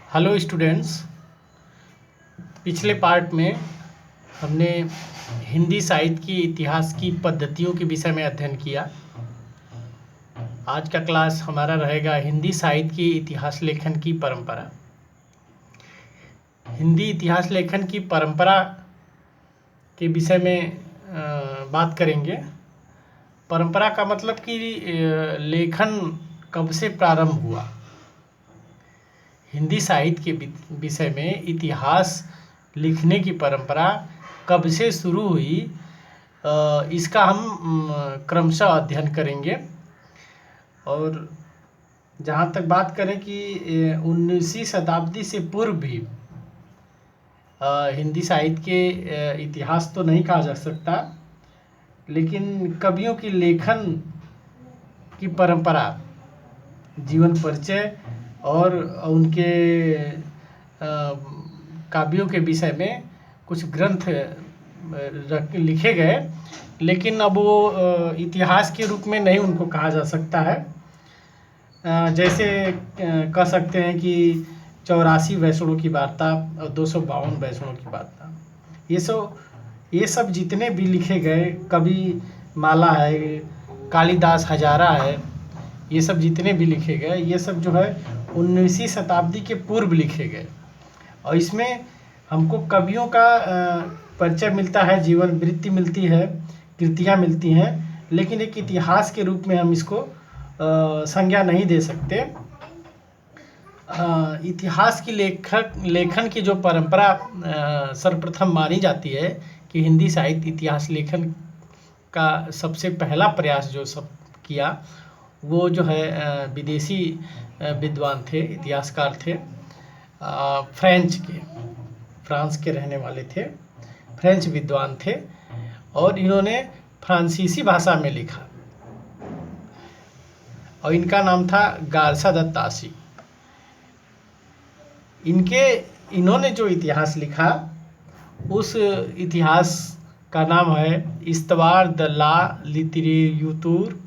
Hello students. पिछले part में हमने हिंदी साहित्य की इतिहास की पद्धतियों के विषय में अध्ययन किया। आज का क्लास हमारा रहेगा हिंदी साहित्य की इतिहास लेखन की परंपरा। हिंदी इतिहास लेखन की परंपरा के विषय में बात करेंगे। परंपरा का मतलब कि लेखन कब से प्रारंभ हुआ। हिंदी साहित्य के विषय में इतिहास लिखने की परंपरा कब से शुरू हुई, इसका हम क्रमशः अध्ययन करेंगे। और जहाँ तक बात करें कि 19वीं शताब्दी से पूर्व भी हिंदी साहित्य के इतिहास तो नहीं कहा जा सकता, लेकिन कवियों की लेखन की परंपरा, जीवन परिचय और उनके काव्यों के विषय में कुछ ग्रंथ लिखे गए, लेकिन अब वो इतिहास के रूप में नहीं उनको कहा जा सकता है। जैसे कह सकते हैं कि 84 वैष्णों की वार्ता और 252 वैष्णों की वार्ता, ये सब जितने भी लिखे गए, कवि माला है, कालिदास हजारा है, ये सब जितने भी लिखे गए, ये सब जो है 19वीं शताब्दी के पूर्व लिखे गए। और इसमें हमको कवियों का परिचय मिलता है, जीवन वृत्ति मिलती है, कृतियाँ मिलती हैं, लेकिन एक इतिहास के रूप में हम इसको संज्ञा नहीं दे सकते। इतिहास की लेखन की जो परंपरा सर्वप्रथम मानी जाती है कि हिंदी साहित्य इतिहास लेखन का सबसे पहला प्रयास जो सब किया, वो जो है विदेशी विद्वान थे, इतिहासकार थे, फ्रांस के रहने वाले थे, फ्रेंच विद्वान थे, और इन्होंने फ्रांसीसी भाषा में लिखा और इनका नाम था गारसा द तासी। इन्होंने जो इतिहास लिखा, उस इतिहास का नाम है इस्तवार द ला लिटरेयूतुर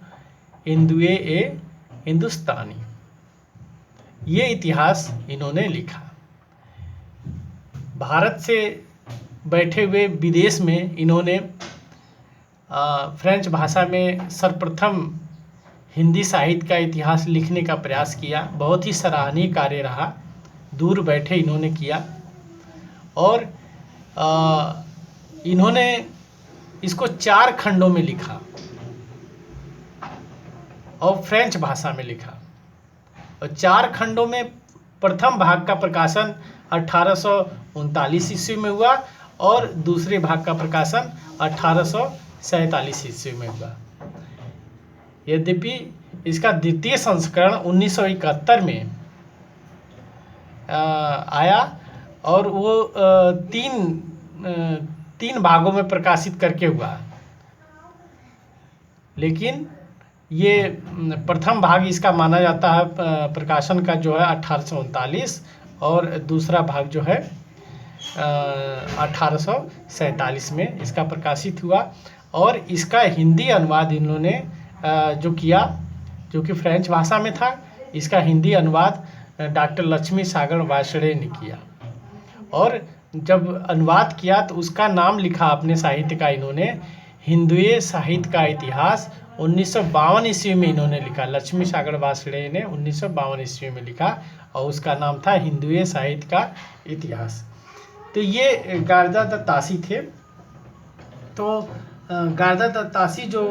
इंदुए ए हिंदुस्तानी। ये इतिहास इन्होंने लिखा। भारत से बैठे हुए विदेश में इन्होंने फ्रेंच भाषा में सर्वप्रथम हिंदी साहित्य का इतिहास लिखने का प्रयास किया। बहुत ही सराहनीय कार्य रहा, दूर बैठे इन्होंने किया, और इन्होंने इसको 4 खंडों में लिखा और फ्रेंच भाषा में लिखा। और 4 खंडों में प्रथम भाग का प्रकाशन 1839 ईस्वी में हुआ और दूसरे भाग का प्रकाशन 1847 ईस्वी में हुआ। यद्यपि इसका द्वितीय संस्करण 1971 में आया और वो 3 भागों में प्रकाशित करके हुआ, लेकिन ये प्रथम भाग इसका माना जाता है प्रकाशन का जो है 1839, और दूसरा भाग जो है 1847 में इसका प्रकाशित हुआ। और इसका हिंदी अनुवाद इन्होंने जो किया, जो कि फ्रेंच भाषा में था, इसका हिंदी अनुवाद डॉक्टर लक्ष्मी सागर वार्ष्णेय ने किया। और जब अनुवाद किया तो उसका नाम लिखा अपने साहित्य का इन्होंने हिंदुए साहित्य का इतिहास। 1952 ईस्वी में इन्होंने लिखा, लक्ष्मी सागर वार्ष्णेय ने 1952 ईस्वी में लिखा, और उसका नाम था हिंदुए साहित्य का इतिहास। तो ये गारदा द तासी थे। तो गारदा द तासी जो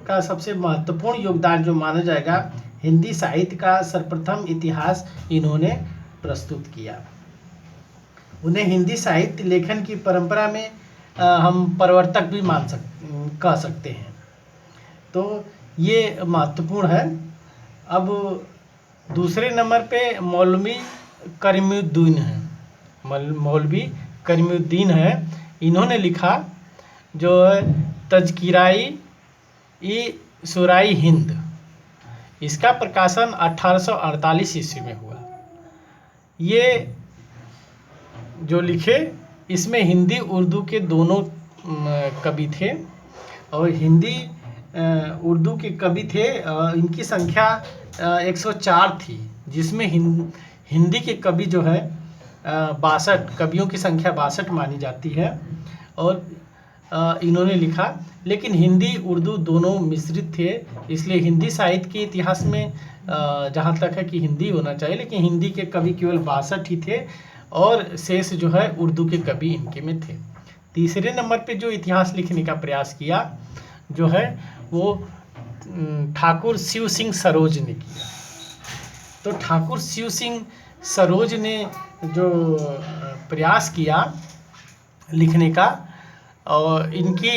का सबसे महत्वपूर्ण योगदान जो माना जाएगा, हिंदी साहित्य का सर्वप्रथम इतिहास इन्होंने प्रस्तुत किया। उन्हें हिंदी साहित्य लेखन की परंपरा में हम प्रवर्तक भी कह सकते हैं। तो ये महत्वपूर्ण है। अब दूसरे नंबर पे मौलवी करीमुद्दीन है। इन्होंने लिखा जो तज़किराई-ए-शुराई हिंद, इसका प्रकाशन 1848 ईस्वी में हुआ। ये जो लिखे, इसमें हिंदी उर्दू के दोनों कवि थे, और हिंदी उर्दू के कवि थे। इनकी संख्या 104 थी, जिसमें हिंदी के कवि जो है 62 कवियों की संख्या 62 मानी जाती है और इन्होंने लिखा। लेकिन हिंदी उर्दू दोनों मिश्रित थे, इसलिए हिंदी साहित्य के इतिहास में जहाँ तक है कि हिंदी होना चाहिए, लेकिन हिंदी के कवि केवल 62 ही थे और शेष जो है उर्दू के कवि इनके में थे। तीसरे नंबर पे जो इतिहास लिखने का प्रयास किया जो है वो ठाकुर शिव सिंह सरोज ने किया। तो ठाकुर शिव सिंह सरोज ने जो प्रयास किया लिखने का, और इनके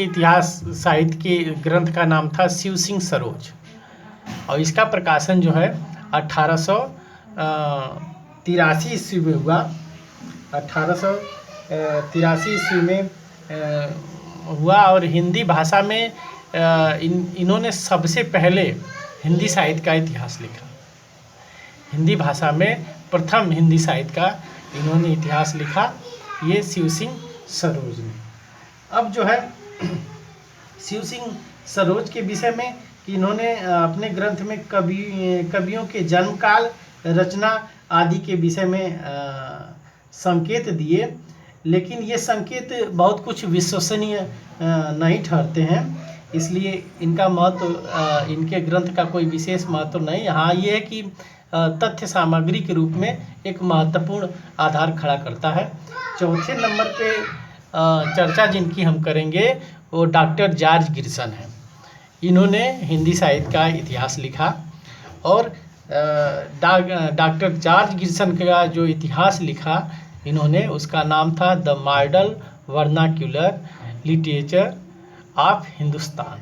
इतिहास साहित्य के ग्रंथ का नाम था शिव सिंह सरोज, और इसका प्रकाशन जो है 1883 ईस्वी में हुआ। 1883 ईस्वी में हुआ और हिंदी भाषा में इन्होंने सबसे पहले हिंदी साहित्य का इतिहास लिखा। हिंदी भाषा में प्रथम हिंदी साहित्य का इन्होंने इतिहास लिखा, ये शिव सिंह सरोज ने। अब जो है शिव सिंह सरोज के विषय में कि इन्होंने अपने ग्रंथ में कवियों के जन्म काल, रचना आदि के विषय में संकेत दिए, लेकिन ये संकेत बहुत कुछ विश्वसनीय नहीं ठहरते हैं, इसलिए इनका महत्व, इनके ग्रंथ का कोई विशेष महत्व नहीं। हाँ, ये है कि तथ्य सामग्री के रूप में एक महत्वपूर्ण आधार खड़ा करता है। चौथे नंबर पे चर्चा जिनकी हम करेंगे वो डॉक्टर जॉर्ज गिब्सन हैं। इन्होंने हिंदी साहित्य का इतिहास लिखा और डॉक्टर जॉर्ज गिब्सन का जो इतिहास लिखा इन्होंने, उसका नाम था the model vernacular literature of Hindustan.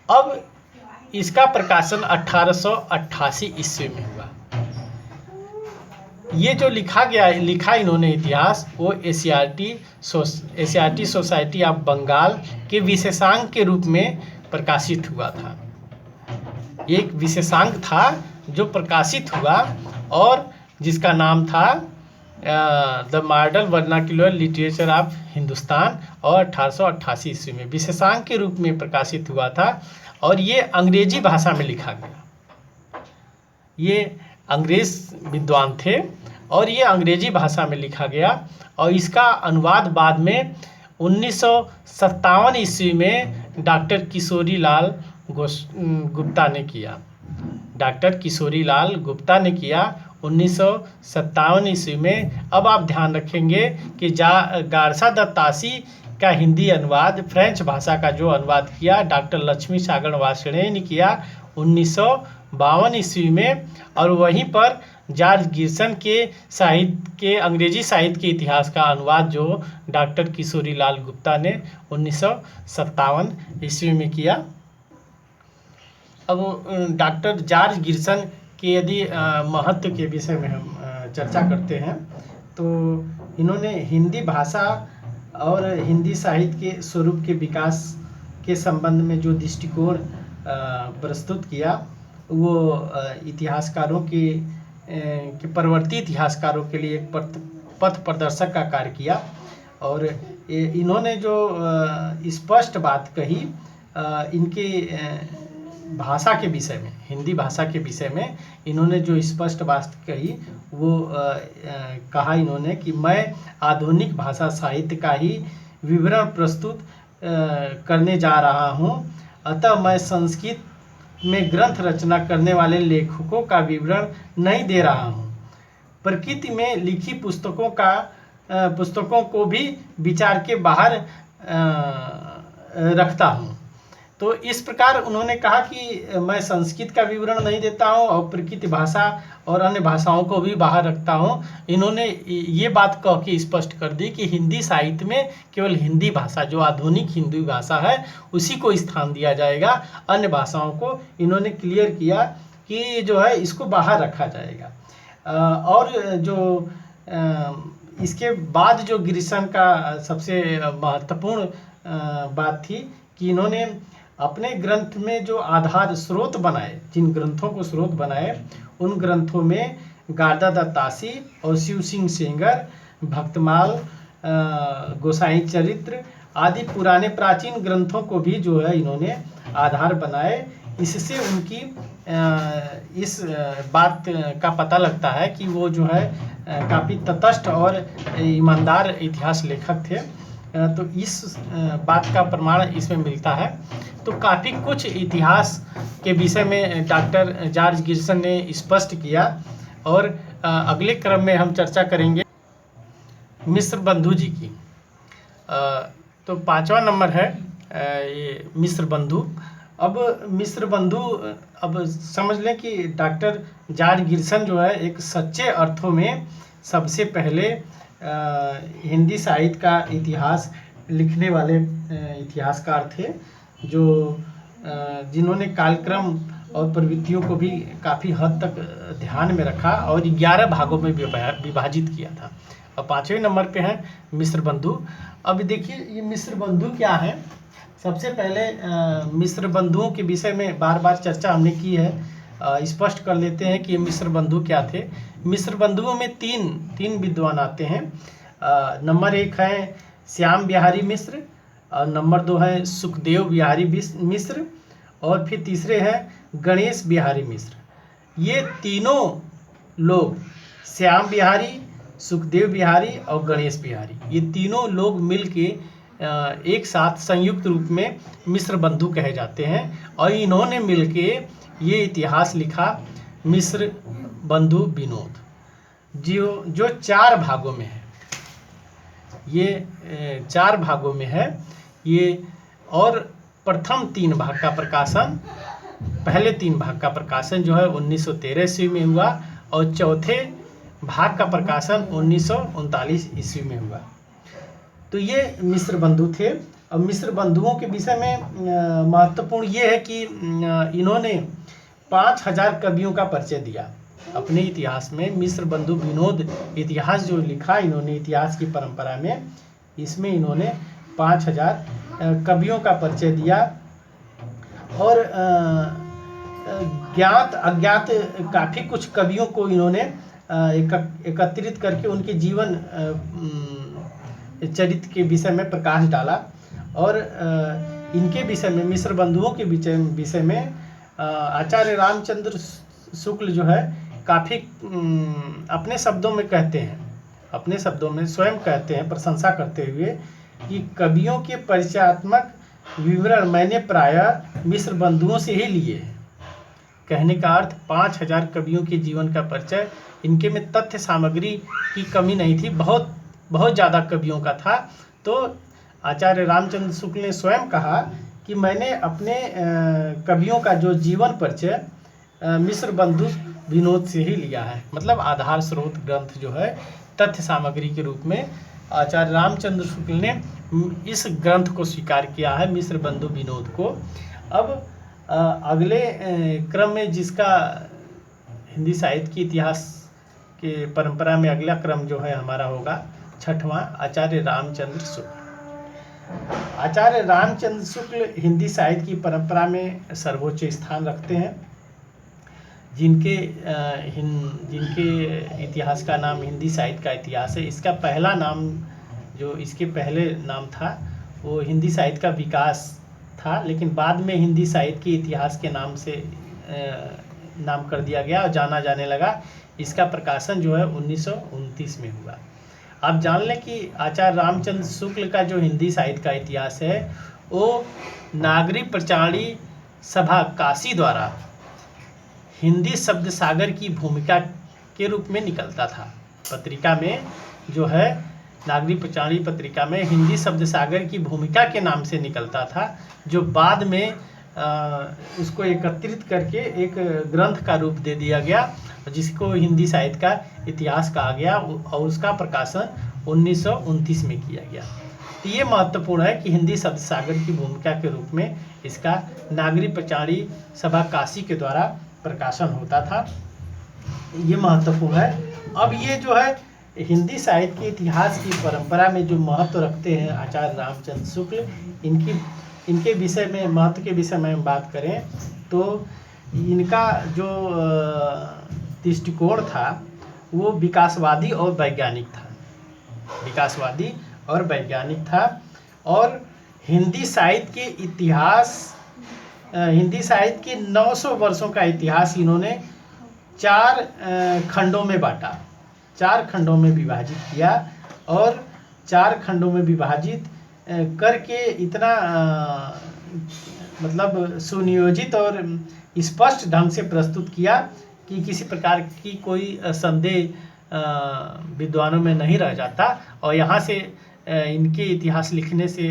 अब इसका प्रकाशन 1888 ईस्वी में हुआ। ये जो लिखा इन्होंने इतिहास, वो एशियाटिक सोसाइटी ऑफ बंगाल के विशेषांक के रूप में प्रकाशित हुआ था। एक विशेषांक था जो प्रकाशित हुआ और जिसका नाम था the model vernacular literature of Hindustan, और 1888 ईस्वी में विशेषांक के रूप में प्रकाशित हुआ था और ये अंग्रेजी भाषा में लिखा गया। ये अंग्रेज विद्वान थे और ये अंग्रेजी भाषा में लिखा गया और इसका अनुवाद बाद में 1957 ईस्वी में डॉक्टर किशोरी लाल गुप्ता ने किया। डॉक्टर किशोरी लाल गुप्ता ने किया 1957 ईस्वी में। अब आप ध्यान रखेंगे कि गारसा दत्तासी का हिंदी अनुवाद, फ्रेंच भाषा का जो अनुवाद किया डॉक्टर लक्ष्मी सागर वार्ष्णेय ने किया 1952 ईस्वी में, और वहीं पर जॉर्ज गिब्सन के अंग्रेजी साहित्य के इतिहास का अनुवाद जो डॉक्टर किशोरी लाल गुप्ता ने 1957 ईस्वी में किया। अब डॉक्टर जॉर्ज गिब्सन के यदि महत्व के विषय में हम चर्चा करते हैं तो इन्होंने हिंदी भाषा और हिंदी साहित्य के स्वरूप के विकास के संबंध में जो दृष्टिकोण प्रस्तुत किया वो इतिहासकारों के परवर्ती इतिहासकारों के लिए एक पथ प्रदर्शक का कार्य किया। और इन्होंने जो स्पष्ट बात कही इनके भाषा के विषय में, हिंदी भाषा के विषय में इन्होंने जो स्पष्ट बात कही वो कहा इन्होंने कि मैं आधुनिक भाषा साहित्य का ही विवरण प्रस्तुत करने जा रहा हूँ, अतः मैं संस्कृत में ग्रंथ रचना करने वाले लेखकों का विवरण नहीं दे रहा हूँ। प्रकृति में लिखी पुस्तकों को भी विचार के बाहर रखता हूँ। तो इस प्रकार उन्होंने कहा कि मैं संस्कृत का विवरण नहीं देता हूँ और प्रकृति भाषा और अन्य भाषाओं को भी बाहर रखता हूँ। इन्होंने ये बात कह के स्पष्ट कर दी कि हिंदी साहित्य में केवल हिंदी भाषा जो आधुनिक हिंदी भाषा है उसी को स्थान दिया जाएगा, अन्य भाषाओं को इन्होंने क्लियर किया कि जो है इसको बाहर रखा जाएगा। और जो इसके बाद जो गिब्सन का सबसे महत्वपूर्ण बात थी कि इन्होंने अपने ग्रंथ में जो आधार स्रोत बनाए, जिन ग्रंथों को स्रोत बनाए उन ग्रंथों में गारदा दत्तासी और शिव सिंह सेंगर, भक्तमाल, गोसाई चरित्र आदि पुराने प्राचीन ग्रंथों को भी जो है इन्होंने आधार बनाए। इससे उनकी इस बात का पता लगता है कि वो जो है काफ़ी तटस्थ और ईमानदार इतिहास लेखक थे। तो इस बात का प्रमाण इसमें मिलता है। तो काफ़ी कुछ इतिहास के विषय में डॉक्टर जॉर्ज गिब्सन ने स्पष्ट किया। और अगले क्रम में हम चर्चा करेंगे मिस्र बंधु जी की। तो 5वां नंबर है ये मिस्र बंधु। अब मिस्र बंधु, अब समझ लें कि डॉक्टर जॉर्ज गिब्सन जो है एक सच्चे अर्थों में सबसे पहले हिंदी साहित्य का इतिहास लिखने वाले इतिहासकार थे, जो जिन्होंने कालक्रम और प्रवृत्तियों को भी काफ़ी हद तक ध्यान में रखा और 11 भागों में विभाजित किया था। और 5वें नंबर पे है मिस्र बंधु। अब देखिए ये मिस्र बंधु क्या है। सबसे पहले मिस्र बंधुओं के विषय में बार बार चर्चा हमने की है। स्पष्ट कर लेते हैं कि मिस्र बंधु क्या थे। मिस्र बंधुओं में तीन विद्वान आते हैं। नंबर 1 है श्याम बिहारी मिश्र, और नंबर 2 है सुखदेव बिहारी मिश्र, और फिर तीसरे हैं गणेश बिहारी मिश्र। ये तीनों लोग, श्याम बिहारी, सुखदेव बिहारी और गणेश बिहारी, ये तीनों लोग मिलके एक साथ संयुक्त रूप में मिस्र बंधु कहे जाते हैं। और इन्होंने मिलके ये इतिहास लिखा मिस्र बंधु विनोद, जो 4 भागों में है। ये 4 भागों में है ये। और प्रथम 3 भाग का प्रकाशन, पहले 3 भाग का प्रकाशन जो है 1913 ईस्वी में हुआ, और चौथे भाग का प्रकाशन 1939 ईस्वी में हुआ। तो ये मिस्र बंधु थे। और मिस्र बंधुओं के विषय में महत्वपूर्ण ये है कि इन्होंने 5000 कवियों का परिचय दिया अपने इतिहास में। मिस्र बंधु विनोद इतिहास जो लिखा इन्होंने इतिहास की परंपरा में, इसमें इन्होंने 5000 कवियों का परिचय दिया। और ज्ञात अज्ञात काफ़ी कुछ कवियों को इन्होंने एकत्रित करके उनके जीवन चरित्र के विषय में प्रकाश डाला। और इनके विषय में, मिस्र बंधुओं के विषय में आचार्य रामचंद्र शुक्ल जो है काफ़ी अपने शब्दों में कहते हैं, अपने शब्दों में स्वयं कहते हैं, प्रशंसा करते हुए कि कवियों के परिचयात्मक विवरण मैंने प्रायः मिस्र बंधुओं से ही लिए हैं। कहने का अर्थ 5000 कवियों के जीवन का परिचय, इनके में तथ्य सामग्री की कमी नहीं थी, बहुत ज़्यादा कवियों का था। तो आचार्य रामचंद्र शुक्ल ने स्वयं कहा कि मैंने अपने कवियों का जो जीवन परिचय मिस्र बंधु विनोद से ही लिया है। मतलब आधार स्रोत ग्रंथ जो है तथ्य सामग्री के रूप में आचार्य रामचंद्र शुक्ल ने इस ग्रंथ को स्वीकार किया है, मिस्र बंधु विनोद को। अब अगले क्रम में जिसका हिंदी साहित्य की इतिहास के परंपरा में अगला क्रम जो है हमारा होगा 6वां, आचार्य रामचंद्र शुक्ल। आचार्य रामचंद्र शुक्ल हिंदी साहित्य की परंपरा में सर्वोच्च स्थान रखते हैं। जिनके इतिहास का नाम हिंदी साहित्य का इतिहास है। इसका पहला नाम, जो इसके पहले नाम था, वो हिंदी साहित्य का विकास था, लेकिन बाद में हिंदी साहित्य के इतिहास के नाम से नाम कर दिया गया और जाना जाने लगा। इसका प्रकाशन जो है 1929 में हुआ। आप जान लें कि आचार्य रामचंद्र शुक्ल का जो हिंदी साहित्य का इतिहास है वो नागरी प्रचारणी सभा काशी द्वारा हिंदी शब्द सागर की भूमिका के रूप में निकलता था। पत्रिका में जो है नागरी प्रचारणी पत्रिका में हिंदी शब्द सागर की भूमिका के नाम से निकलता था, जो बाद में उसको एकत्रित करके एक ग्रंथ का रूप दे दिया गया, जिसको हिंदी साहित्य का इतिहास कहा गया, और उसका प्रकाशन 1929 में किया गया। तो ये महत्वपूर्ण है कि हिंदी शब्द सागर की भूमिका के रूप में इसका नागरी प्रचारणी सभा काशी के द्वारा प्रकाशन होता था। ये महत्वपूर्ण है। अब ये जो है हिंदी साहित्य के इतिहास की परंपरा में जो महत्व रखते हैं आचार्य रामचंद्र शुक्ल, इनके विषय में, महत्व के विषय में बात करें तो इनका जो दृष्टिकोण था वो विकासवादी और वैज्ञानिक था। विकासवादी और वैज्ञानिक था। और हिंदी साहित्य के इतिहास हिंदी साहित्य के 900 वर्षों का इतिहास इन्होंने 4 खंडों में बांटा, 4 खंडों में विभाजित किया और 4 खंडों में विभाजित करके इतना मतलब सुनियोजित और स्पष्ट ढंग से प्रस्तुत किया कि किसी प्रकार की कोई संदेह विद्वानों में नहीं रह जाता। और यहाँ से इनके इतिहास लिखने से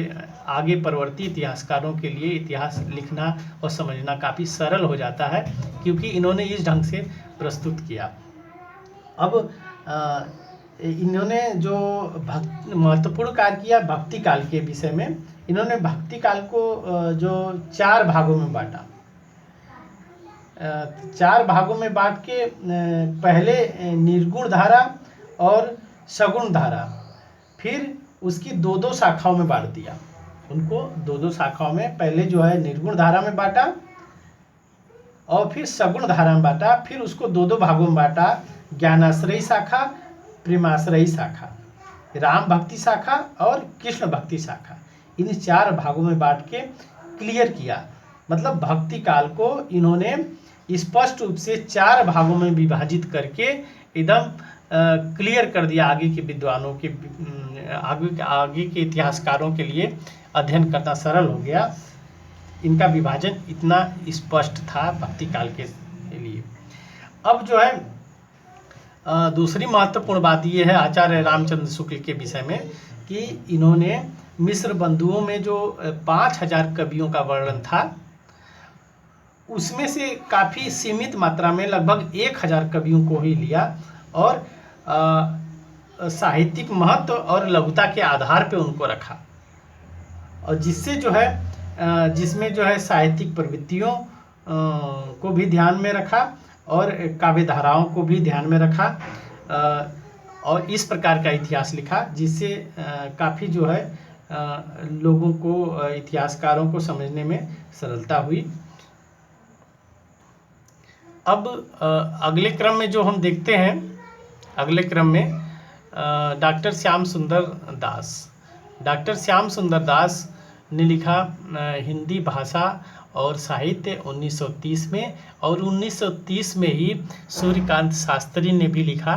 आगे परवर्ती इतिहासकारों के लिए इतिहास लिखना और समझना काफ़ी सरल हो जाता है, क्योंकि इन्होंने इस ढंग से प्रस्तुत किया। अब इन्होंने जो महत्वपूर्ण कार्य किया भक्ति काल के विषय में, इन्होंने भक्ति काल को जो 4 भागों में बांटा। 4 भागों में बांट के पहले निर्गुण धारा और सगुण धारा, फिर उसकी 2-2 शाखाओं में बांट दिया। उनको 2-2 शाखाओं में, पहले जो है निर्गुण धारा में बांटा और फिर सगुण धारा में बांटा, फिर उसको 2-2 भागों में बांटा, ज्ञानाश्रयी शाखा, प्रेमाश्रयी शाखा, राम भक्ति शाखा और कृष्ण भक्ति शाखा। इन 4 भागों में बांट के क्लियर किया। मतलब भक्ति काल को इन्होंने स्पष्ट रूप से 4 भागों में विभाजित करके एकदम क्लियर कर दिया। आगे के विद्वानों के आगे के इतिहासकारों के लिए अध्ययन करना सरल हो गया। इनका विभाजन इतना स्पष्ट था भक्ति काल के लिए। अब जो है दूसरी महत्वपूर्ण बात यह है आचार्य रामचंद्र शुक्ल के विषय में कि इन्होंने मिस्र बंधुओं में जो 5000 कवियों का वर्णन था, उसमें से काफ़ी सीमित मात्रा में लगभग 1000 कवियों को ही लिया और साहित्यिक महत्व और लघुता के आधार पे उनको रखा, और जिससे जो है जिसमें जो है साहित्यिक प्रवृत्तियों को भी ध्यान में रखा और काव्य धाराओं को भी ध्यान में रखा और इस प्रकार का इतिहास लिखा, जिससे काफ़ी जो है लोगों को, इतिहासकारों को समझने में सरलता हुई। अब अगले क्रम में जो हम देखते हैं, अगले क्रम में डॉक्टर श्याम सुंदर दास ने लिखा हिंदी भाषा और साहित्य 1930 में, और 1930 में ही सूर्यकांत शास्त्री ने भी लिखा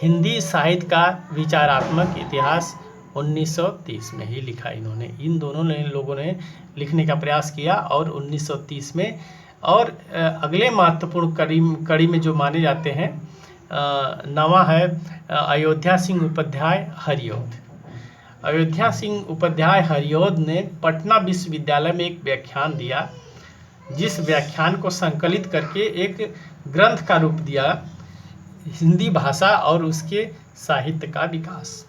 हिंदी साहित्य का विचारात्मक इतिहास, 1930 में ही लिखा इन्होंने। इन दोनों लोगों ने लिखने का प्रयास किया और 1930 में। और अगले महत्वपूर्ण कड़ी में जो माने जाते हैं नवा है अयोध्या सिंह उपाध्याय हरिऔध। अयोध्या सिंह उपाध्याय हरिऔध ने पटना विश्वविद्यालय में एक व्याख्यान दिया, जिस व्याख्यान को संकलित करके एक ग्रंथ का रूप दिया, हिंदी भाषा और उसके साहित्य का विकास।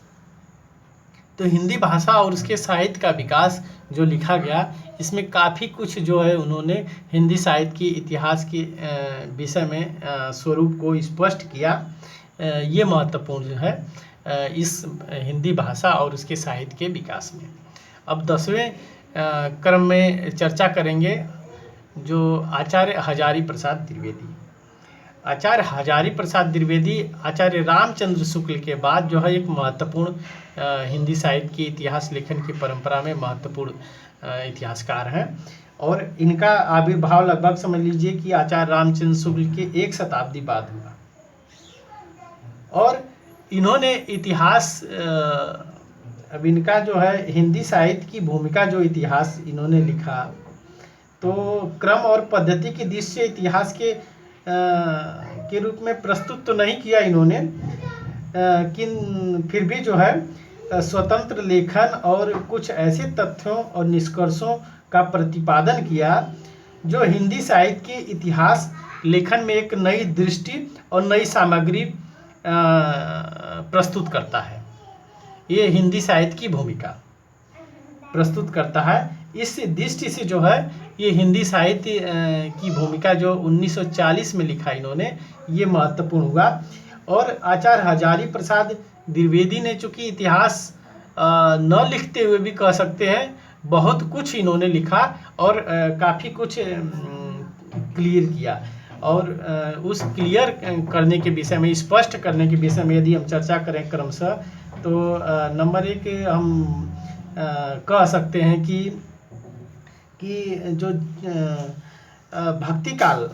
तो हिंदी भाषा और उसके साहित्य का विकास जो लिखा गया, इसमें काफ़ी कुछ जो है उन्होंने हिंदी साहित्य के इतिहास के विषय में स्वरूप को स्पष्ट किया। ये महत्वपूर्ण है इस हिंदी भाषा और उसके साहित्य के विकास में। अब 10वें क्रम में चर्चा करेंगे जो आचार्य हजारी प्रसाद द्विवेदी। आचार्य हजारी प्रसाद द्विवेदी आचार्य रामचंद्र शुक्ल के बाद जो है एक महत्वपूर्ण हिंदी साहित्य की इतिहास लेखन की परंपरा में महत्वपूर्ण इतिहासकार हैं, और इनका आविर्भाव लगभग समझ लीजिए कि आचार्य रामचंद्र शुक्ल के 1 शताब्दी बाद हुआ। और इन्होंने इतिहास, अब इनका जो है हिंदी साहित्य की भूमिका, जो इतिहास इन्होंने लिखा, तो क्रम और पद्धति की दृष्टि से इतिहास के रूप में प्रस्तुत तो नहीं किया इन्होंने, फिर भी जो है स्वतंत्र लेखन और कुछ ऐसे तथ्यों और निष्कर्षों का प्रतिपादन किया जो हिंदी साहित्य के इतिहास लेखन में एक नई दृष्टि और नई सामग्री प्रस्तुत करता है। ये हिंदी साहित्य की भूमिका प्रस्तुत करता है। इस दृष्टि से जो है ये हिंदी साहित्य की भूमिका जो 1940 में लिखा इन्होंने, ये महत्वपूर्ण हुआ। और आचार्य हजारी प्रसाद द्विवेदी ने चूँकि इतिहास न लिखते हुए भी कह सकते हैं बहुत कुछ इन्होंने लिखा और काफ़ी कुछ क्लियर किया, और उस क्लियर करने के विषय में, स्पष्ट करने के विषय में यदि हम चर्चा करें क्रमशः, तो नंबर 1 हम कह सकते हैं कि कि जो भक्ति काल